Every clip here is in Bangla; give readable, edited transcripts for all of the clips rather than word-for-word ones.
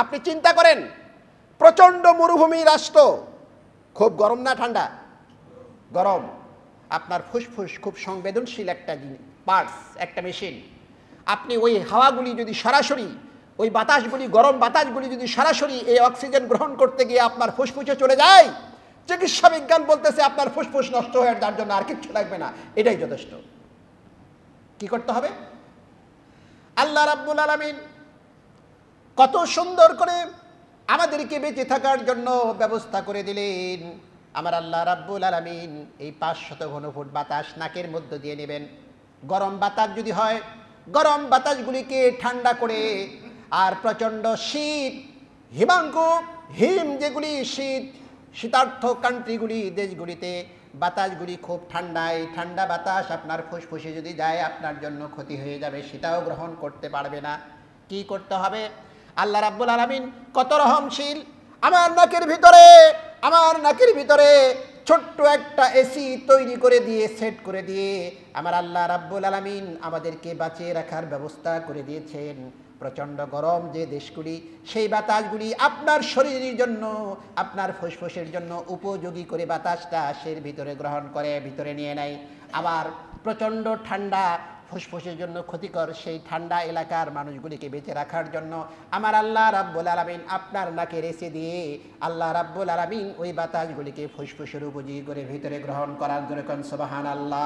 আপনি চিন্তা করেন, প্রচণ্ড মরুভূমি রাষ্ট্র, খুব গরম না ঠান্ডা? গরম। আপনার ফুসফুস খুব সংবেদনশীল একটা পার্টস, একটা মেশিন। আপনি ওই হাওয়াগুলি যদি সরাসরি, ওই বাতাসগুলি, গরম বাতাসগুলি যদি সরাসরি এই অক্সিজেন গ্রহণ করতে গিয়ে আপনার ফুসফুসে চলে যায়, চিকিৎসা বিজ্ঞান বলতেছে আপনার ফুসফুস নষ্ট হয়ে যাওয়ার জন্য আর কিচ্ছু লাগবে না, এটাই যথেষ্ট। কি করতে হবে? আল্লাহ রাব্বুল আলামিন কত সুন্দর করে আমাদেরকে বেঁচে থাকার জন্য ব্যবস্থা করে দিলেন। আমার আল্লাহ রাব্বুল আলামিন এই 500 ঘনফুট বাতাস নাকের মধ্য দিয়ে নেবেন। গরম বাতাস যদি হয়, গরম বাতাসগুলিকে ঠান্ডা করে, আর প্রচণ্ড শীত, হিমাঙ্কু, যেগুলি শীতার্থ কান্ট্রিগুলি, দেশগুলিতে বাতাসগুলি খুব ঠান্ডায়, ঠান্ডা বাতাস আপনার ফুসফুসে যদি যায় আপনার জন্য ক্ষতি হয়ে যাবে, সেটাও গ্রহণ করতে পারবে না। কি করতে হবে? আল্লাহ রাব্বুল আলামিন কত রহমশীল। আমার নাকের ভিতরে ছোট্ট একটা এসি তৈরি করে দিয়ে, সেট করে দিয়ে আমার আল্লাহ রাব্বুল আলামিন আমাদেরকে বাঁচিয়ে রাখার ব্যবস্থা করে দিয়েছেন। প্রচণ্ড গরম যে দেশগুলি, সেই বাতাসগুলি আপনার শরীরের জন্য, আপনার ফুসফুসের জন্য উপযোগী করে বাতাসটা সের ভিতরে গ্রহণ করে, ভিতরে নিয়ে নেয়। আবার প্রচণ্ড ঠান্ডা, ফুসফুসের জন্য ক্ষতিকর সেই ঠান্ডা এলাকার মানুষগুলিকে বেঁচে রাখার জন্য আমার আল্লাহ রাব্বুল আলামিন আপনার নাকে রেসে দিয়ে আল্লাহ রাব্বুল আলামিন ওই বাতাসগুলিকে ফুসফুসের উপযোগী করে ভিতরে গ্রহণ করার জন্য কোন সুবহানাল্লাহ।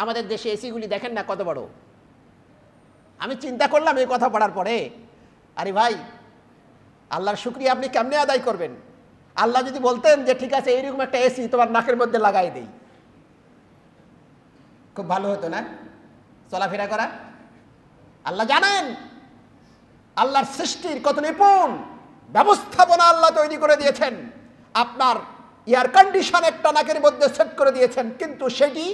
আমাদের দেশে এসিগুলি দেখেন না কত বড়। আমি চিন্তা করলাম এই কথা পড়ার পরে, আরে ভাই, আল্লাহর শুকরিয়া আপনি কেমনে আদায় করবেন? আল্লাহ যদি বলতেন যে ঠিক আছে এইরকম একটা এসি তোমার নাকের মধ্যে লাগাই দেই, খুব ভালো হতো না চলাফেরা করা? আল্লাহ জানেন আল্লাহর সৃষ্টির কত নিপুণ ব্যবস্থাপনা আল্লাহ তৈরি করে দিয়েছেন। আপনার এয়ার কন্ডিশন একটা নাকের মধ্যে সেট করে দিয়েছেন, কিন্তু সেটি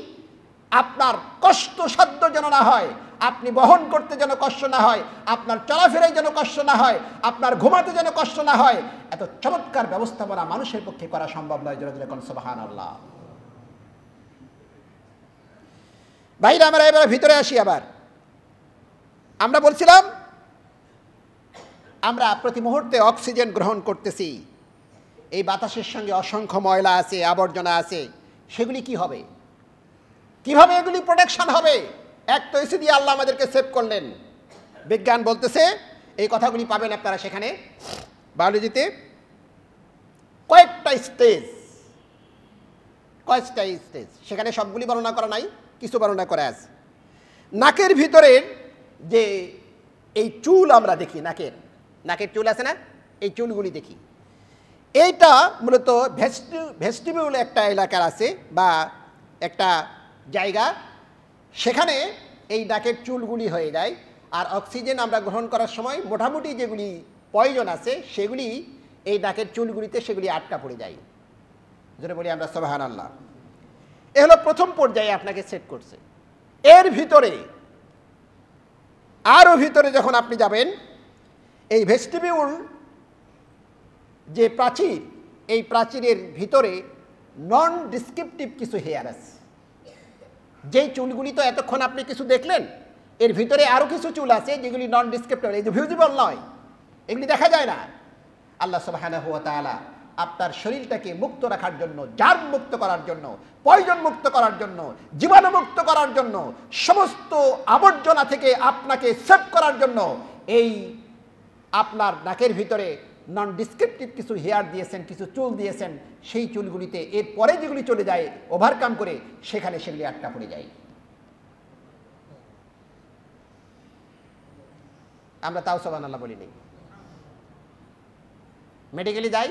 আপনার কষ্টসাধ্য যেন না হয়, আপনি বহন করতে যেন কষ্ট না হয়, আপনার চলাফেরায় যেন কষ্ট না হয়, আপনার ঘুমাতে যেন কষ্ট না হয়, এত চমৎকার ব্যবস্থাপনা মানুষের পক্ষে করা সম্ভব নয়। জোরে কোন সুবহানাল্লাহ। ভাইরা আমরা এবারে ভিতরে আসি। আবার আমরা বলছিলাম আমরা প্রতি মুহূর্তে অক্সিজেন গ্রহণ করতেছি, এই বাতাসের সঙ্গে অসংখ্য ময়লা আছে, আবর্জনা আছে, সেগুলি কি হবে? কিভাবে এগুলি প্রোটেকশন হবে? এক তো এসি দিয়ে আল্লাহ আমাদেরকে সেভ করলেন। বিজ্ঞান বলতেছে, এই কথাগুলি পাবেন আপনারা সেখানে বায়োলজিতে, কয়েকটা স্টেজ, সেখানে সবগুলি বর্ণনা করা নাই, কিছু বর্ণনা করা আছে। নাকের ভিতরের যে এই চুল আমরা দেখি, নাকের চুল আছে না, এই চুলগুলি দেখি, এইটা মূলত ভেস্টিবিউল একটা এলাকার আছে বা একটা জায়গা, সেখানে এই নাকের চুলগুলি হয়ে যায়। আর অক্সিজেন আমরা গ্রহণ করার সময় মোটামুটি যেগুলি পয়জন আছে সেগুলি এই নাকের চুলগুলিতে সেগুলি আটকা পড়ে যায়। যেটা বলি আমরা সুবহানাল্লাহ। এ হলো প্রথম পর্যায়ে আপনাকে সেট করছে। এর ভিতরে আরও ভিতরে যখন আপনি যাবেন, এই ভেস্টিবিউল যে প্রাচীর, এই প্রাচীরের ভিতরে নন ডিসক্রিপটিভ কিছু হেয়ার আছে। যেই চুলগুলি তো এতক্ষণ আপনি কিছু দেখলেন, এর ভিতরে আরও কিছু চুল আছে যেগুলি নন ডিসক্রিপটিভ, এই যে ভিজিবল নয়, এগুলি দেখা যায় না। আল্লাহ সুবহানাহু ওয়া তাআলা আপনার শরীরটাকে মুক্ত রাখার জন্য, জার্ম মুক্ত করার জন্য, পয়জন মুক্ত করার জন্য, জীবাণু মুক্ত করার জন্য, সমস্ত আবর্জনা থেকে আপনাকে সেভ করার জন্য এই আপনার নাকের ভিতরে নন ডিসক্রিপটিভ কিছু হেয়ার দিয়েছেন, কিছু চুল দিয়েছেন। সেই চুলগুলিতে এর পরে যেগুলি চলে যায় ওভারকাম করে, সেখানে সেগুলি আটকা পড়ে যায়। আমরা তাও সুবহানাল্লাহ বলি নেই। মেডিকেলে যাই,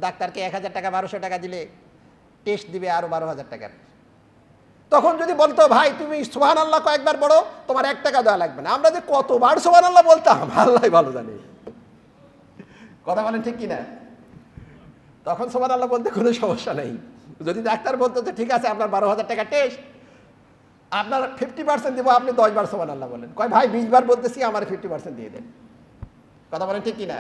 ডাক্তারকে 1000 টাকা 1200 টাকা দিলে টেস্ট দিবে আরও 12,000 টাকার। তখন যদি বলতো ভাই তুমি সুবহানাল্লাহ কয়েকবার বলো, তোমার 1 টাকা দেওয়া লাগবে না। আমরা যে কতবার সুবহানাল্লাহ বলতাম আল্লাহ ভালো জানে। কথা বলেন ঠিক কিনা? তখন সুবহানাল্লাহ বলতে কোনো সমস্যা নেই। যদি ডাক্তার বলতো যে ঠিক আছে আপনার 12,000 টাকা টেস্ট, আপনার 50% দেবো, আপনি 10 বার সুবহানাল্লাহ বলেন। কয় ভাই 20 বার বলতেছি, আমার 50% দিয়ে দেন। কথা বলেন ঠিক কিনা?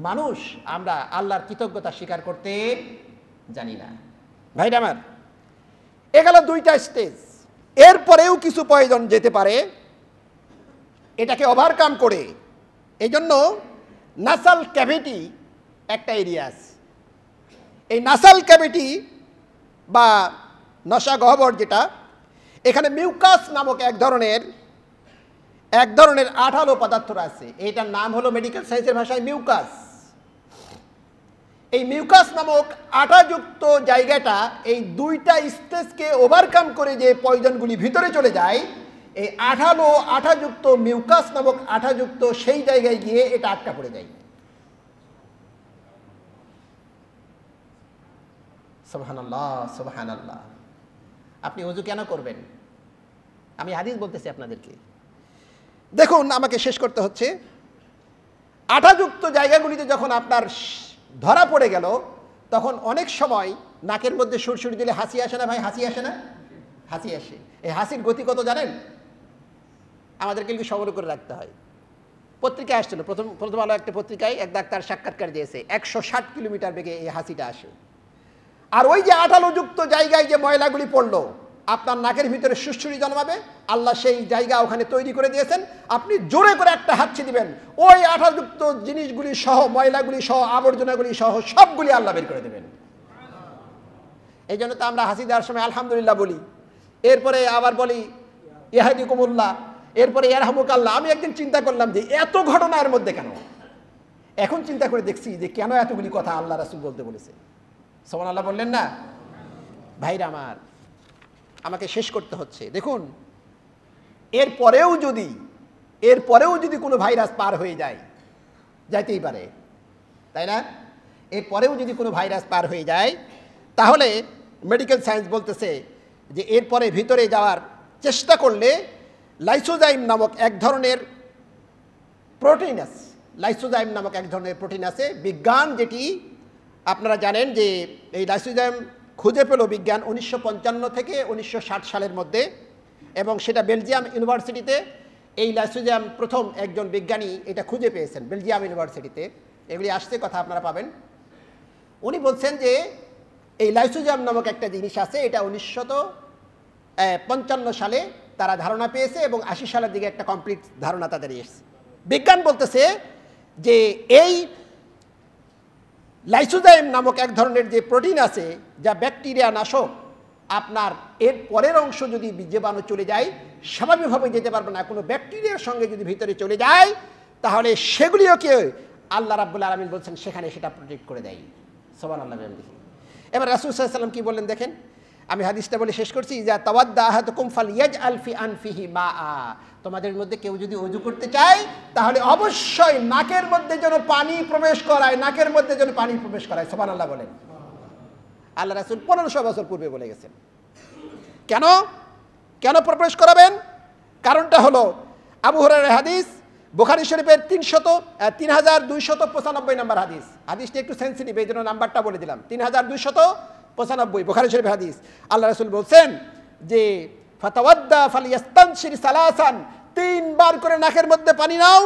মানুষ আমরা আল্লাহর কৃতজ্ঞতা স্বীকার করতে জানি না। ভাইরা আমার, এ গেল 2টা স্টেজ। এরপরেও কিছু প্রয়োজন যেতে পারে, এটাকে ওভারকাম করে এই জন্য নাসাল ক্যাভিটি একটা এরিয়া আছে। এই নাসাল ক্যাভিটি বা নসা গহ্বর যেটা, এখানে মিউকাস নামক এক ধরনের আঠালো পদার্থ আছে। এইটার নাম হলো মেডিকেল সায়েন্সের ভাষায় মিউকাস। এই মিউকাস নামক আঠাযুক্ত জায়গাটা এই দুইটা স্টেজকে ওভারকাম করে যে পয়জনগুলি ভিতরে চলে যায়, এই আঠাযুক্ত মিউকাস নামক আঠাযুক্ত সেই জায়গায় গিয়ে এটা আটকা পড়ে যায়। সুবহানাল্লাহ, সুবহানাল্লাহ। আপনি ওযু কেন করবেন? আমি হাদিস বলতেছি আপনাদেরকে। দেখুন, আমাকে শেষ করতে হচ্ছে। আঠাযুক্ত জায়গাগুলিতে যখন আপনার ধরা পড়ে গেল, তখন অনেক সময় নাকের মধ্যে সুরসুরি দিলে হাসি আসে না ভাই? হাসি আসে না? হাসি আসে। এই হাসির গতি কত জানেন? আমাদেরকে কিন্তু সংগ্রহ করে রাখতে হয়। পত্রিকায় আসছিল, প্রথম আলো একটা পত্রিকায় এক ডাক্তার সাক্ষাৎকার দিয়েছে, 160 কিলোমিটার বেগে এই হাসিটা আসে। আর ওই যে আঠালোযুক্ত জায়গায় যে ময়লাগুলি পড়লো, আপনার নাকের ভিতরে সুরসুরি জন্মাবে। আল্লাহ সেই জায়গা ওখানে তৈরি করে দিয়েছেন। আপনি জোরে করে একটা হাঁচি দিবেন, ওই আঠাযুক্ত জিনিসগুলি সহ, ময়লাগুলি সহ, আবর্জনাগুলি সহ সবগুলি আল্লাহ বের করে দেবেন। এই জন্য তো আমরা হাসি দেওয়ার সময় আলহামদুলিল্লাহ বলি, এরপরে আবার বলি ইয়াহদিকুমুল্লাহ, এরপরে ইয়ারহামুকাল্লাহ। আমি একদিন চিন্তা করলাম যে এত ঘটনা এর মধ্যে কেন? এখন চিন্তা করে দেখছি যে কেন এতগুলি কথা আল্লাহ রাসূল বলতে বলেছে। সুবহানাল্লাহ বললেন না? ভাইরা আমার, আমাকে শেষ করতে হচ্ছে। দেখুন, এরপরেও যদি কোনো ভাইরাস পার হয়ে যায়, যাইতেই পারে, তাই না? এরপরেও যদি কোনো ভাইরাস পার হয়ে যায়, তাহলে মেডিকেল সায়েন্স বলতেছে যে এরপরে ভিতরে যাওয়ার চেষ্টা করলে লাইসোজাইম নামক এক ধরনের প্রোটিন আছে। লাইসোজাইম নামক এক ধরনের প্রোটিন আছে। বিজ্ঞান যেটি আপনারা জানেন যে এই লাইসোজাইম খুঁজে পেল বিজ্ঞান 1955 থেকে 1960 সালের মধ্যে, এবং সেটা বেলজিয়াম ইউনিভার্সিটিতে এই লাইসোজাইম প্রথম একজন বিজ্ঞানী এটা খুঁজে পেয়েছেন বেলজিয়াম ইউনিভার্সিটিতে। এগুলি আসছে, কথা আপনারা পাবেন। উনি বলছেন যে এই লাইসোজাইম নামক একটা জিনিস আছে, এটা 1955 সালে তারা ধারণা পেয়েছে এবং 80 সালের দিকে একটা কমপ্লিট ধারণা তাদের এসেছে। বিজ্ঞান বলতেছে যে এই লাইসোজাইম নামক এক ধরনের যে প্রোটিন আছে, যা ব্যাকটেরিয়া নাশক, আপনার এর পরের অংশ যদি জীবাণু চলে যায়, স্বাভাবিকভাবে যেতে পারবে না। কোনো ব্যাকটেরিয়ার সঙ্গে যদি ভিতরে চলে যায়, তাহলে সেগুলিওকে আল্লাহ রাব্বুল আলামিন বলছেন সেখানে সেটা প্রোটেক্ট করে দেয়। সুবহানাল্লাহ। এবার রাসূল সাল্লাল্লাহু আলাইহি ওয়াসাল্লাম কি বললেন দেখেন, আমি হাদিসটা বলে শেষ করছি। ইযা তাওয়াদ্দা আহাদুকুম ফালইয়াজআল ফি আনফিহি মাআ, তোমাদের মধ্যে কেউ যদি ওযু করতে চায়, তাহলে অবশ্যই নাকের মধ্যে যেন পানি প্রবেশ করায়, নাকের মধ্যে যেন পানি প্রবেশ করায়। সুবহানাল্লাহ বলেন। আল্লাহ রাসূল 1500 বছর পূর্বে বলে গেছেন। কেন প্রবেশ করাবেন? কারণটা হলো আবু হুরায়রার হাদিস, বুখারী শরীফের 3295 নম্বর হাদিস। হাদিসটি একটু সেনসিটিভ, এই জন্য নাম্বারটা বলে দিলাম। 3295 বুখারী শরীফের হাদিস। আল্লাহ রাসূল বলছেন যে ফাতাওয়াদ্দা ফালিয়াস্তানশির সালাসান, 3 বার করে নাকের মধ্যে পানি নাও,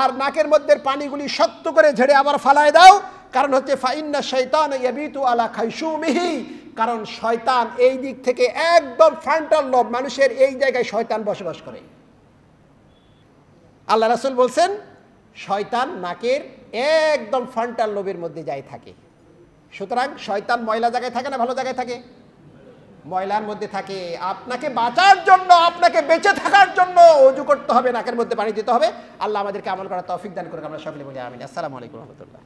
আর নাকের মধ্যে পানিগুলি শক্ত করে ঝেড়ে আবার ফালায় দাও। কারণ হচ্ছে ফাইন্না শাইতান ইয়াবিতু আলা খাইশুমিহি, কারণ শয়তান এই দিক থেকে একদম ফ্রন্টাল লোব, মানুষের এই জায়গায় শয়তান বসবাস করে। আল্লাহ রাসূল বলছেন শয়তান নাকের একদম ফ্রন্টাল লোবের মধ্যে যায় থাকে। সুতরাং শয়তান ময়লা জায়গায় থাকে না ভালো জায়গায় থাকে? ময়লার মধ্যে থাকে। আপনাকে বাঁচার জন্য, আপনাকে বেঁচে থাকার জন্য ওযু করতে হবে, নাকের মধ্যে পানি দিতে হবে। আল্লাহ আমাদেরকে আমল করার তৌফিক দান করুন। আমরা সকলে বলি আমিন। আসসালামু আলাইকুম ওয়া রাহমাতুল্লাহ।